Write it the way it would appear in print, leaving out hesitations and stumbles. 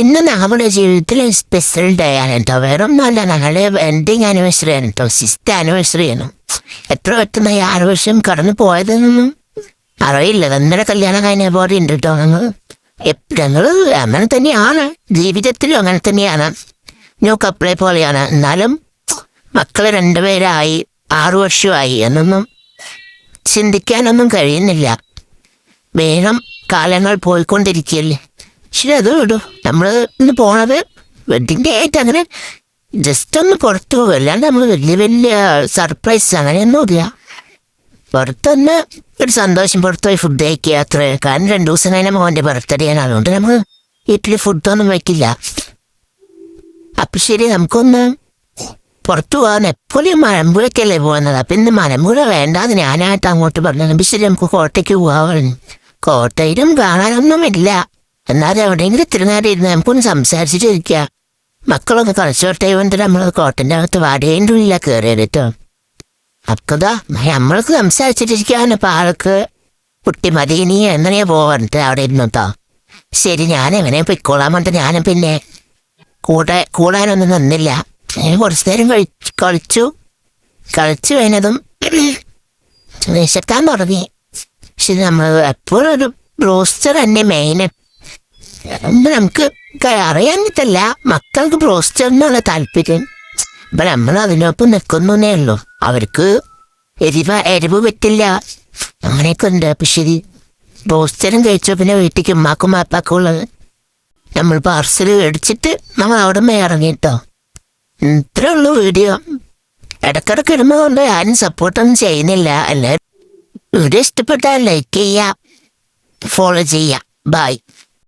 ഇന്ന് നമ്മുടെ ജീവിതത്തിൽ സ്പെഷ്യൽ ഡേ ആണ് കേട്ടോ. വേറെ ഒന്നുമല്ല, ഞങ്ങളുടെ വെഡിങ് ആനിവേഴ്സറി ആണ് കേട്ടോ. 6th ആനിവേഴ്സറി ആണ്. എത്ര പെട്ടെന്ന് 6 വർഷം കടന്നു പോയതെന്നൊന്നും അറിയില്ല. അന്നേരം കല്യാണം കഴിഞ്ഞ പോലെ ഉണ്ട് കേട്ടോ. ഞങ്ങൾ അങ്ങനെ തന്നെയാണ്, ജീവിതത്തിലും അങ്ങനെ തന്നെയാണ്. ന്യൂ കപ്പിളെ പോലെയാണ്. എന്നാലും മക്കൾ 2 പേരായി, 6 വർഷമായി എന്നൊന്നും ചിന്തിക്കാനൊന്നും കഴിയുന്നില്ല. വേഗം കാലങ്ങൾ പോയിക്കൊണ്ടിരിക്കുകയല്ലേ. ശരി, അത് വിടൂ. നമ്മൾ ഇന്ന് പോണത് വെഡിങ് ഡേ ആയിട്ട് അങ്ങനെ ജസ്റ്റ് ഒന്ന് പുറത്തു പോകും. അല്ലാണ്ട് നമ്മൾ വലിയ വലിയ സർപ്രൈസ് അങ്ങനെയൊന്നുമില്ല. പുറത്തൊന്ന് ഒരു സന്തോഷം, പുറത്ത് പോയി ഫുഡ് കഴിക്കുക അത്ര. കാരണം 2 ദിവസം കഴിഞ്ഞാൽ മോൻ്റെ ബർത്ത്ഡേ ആണ്. അതുകൊണ്ട് നമ്മൾ വീട്ടിൽ ഫുഡൊന്നും വയ്ക്കില്ല. അപ്പം ശരി, നമുക്കൊന്ന് പുറത്തു പോകാൻ. എപ്പോഴും മലമ്പുഴയ്ക്കല്ലേ പോകുന്നത്. അപ്പം ഇന്ന് മലമ്പുഴ വേണ്ടാന്ന് ഞാനായിട്ട് അങ്ങോട്ട് പറഞ്ഞു. ശരി, നമുക്ക് കോട്ടയ്ക്ക് പോകാൻ. കോട്ടയിലും കാണാനൊന്നുമില്ല. എന്നാലും എവിടെയെങ്കിലും ഇത്തിരി നേരം ഇരുന്ന് നമുക്കൊന്ന് സംസാരിച്ചിട്ടിരിക്കുക. മക്കളൊന്ന് കളിച്ചോട്ടെ കൊണ്ട് നമ്മൾ കോട്ടൻ്റെ അകത്ത് വാടകേൻ്റെ ഉള്ളിലാണ് കയറിയത് കേട്ടോ. അപ്പതാ നമ്മൾക്ക് സംസാരിച്ചിട്ടിരിക്കാണ്. അപ്പം ആൾക്ക് കുട്ടി മതി, നീ എങ്ങനെയാ പോകാനിട്ട് അവിടെ ഇരുന്നു കേട്ടോ. ശരി, ഞാനെങ്ങനെ പൊയ്ക്കോളാൻ പറഞ്ഞിട്ട് ഞാനും പിന്നെ കൂടാനൊന്നും നിന്നില്ല. കുറച്ച് നേരം കളിച്ചു കഴിഞ്ഞതും വിശക്കാൻ തുടങ്ങി. പക്ഷെ നമ്മൾ എപ്പോഴും ഒരു ബ്രോസ്റ്റർ തന്നെ മെയിൻ. നമുക്ക് അറിയാനിട്ടല്ല, മക്കൾക്ക് ബ്രോസ്റ്ററിനുള്ള താല്പര്യം. അപ്പം നമ്മൾ അതിനൊപ്പം നിൽക്കുന്നേ ഉള്ളൂ. അവർക്ക് എരിവ് പറ്റില്ല, അങ്ങനെയൊക്കെ ഉണ്ട്. അപ്പം ശരി, ബ്രോസ്റ്ററും കഴിച്ചു. പിന്നെ വീട്ടിലേക്ക് ഉമ്മാക്കും മാപ്പാക്കും ഉള്ളത് നമ്മൾ പാർസൽ മേടിച്ചിട്ട് നമ്മൾ അവിടെ നിന്ന് ഇറങ്ങിട്ടോ. ഇത്രേ ഉള്ളൂ വീഡിയോ. ഇടക്കിടക്ക് ഇടുമ്പോൾ കൊണ്ട് ആരും സപ്പോർട്ടൊന്നും ചെയ്യുന്നില്ല. എല്ലാവരും വീഡിയോ ഇഷ്ടപ്പെട്ടാൽ ലൈക്ക് ചെയ്യുക, ഫോളോ ചെയ്യുക. ബൈ.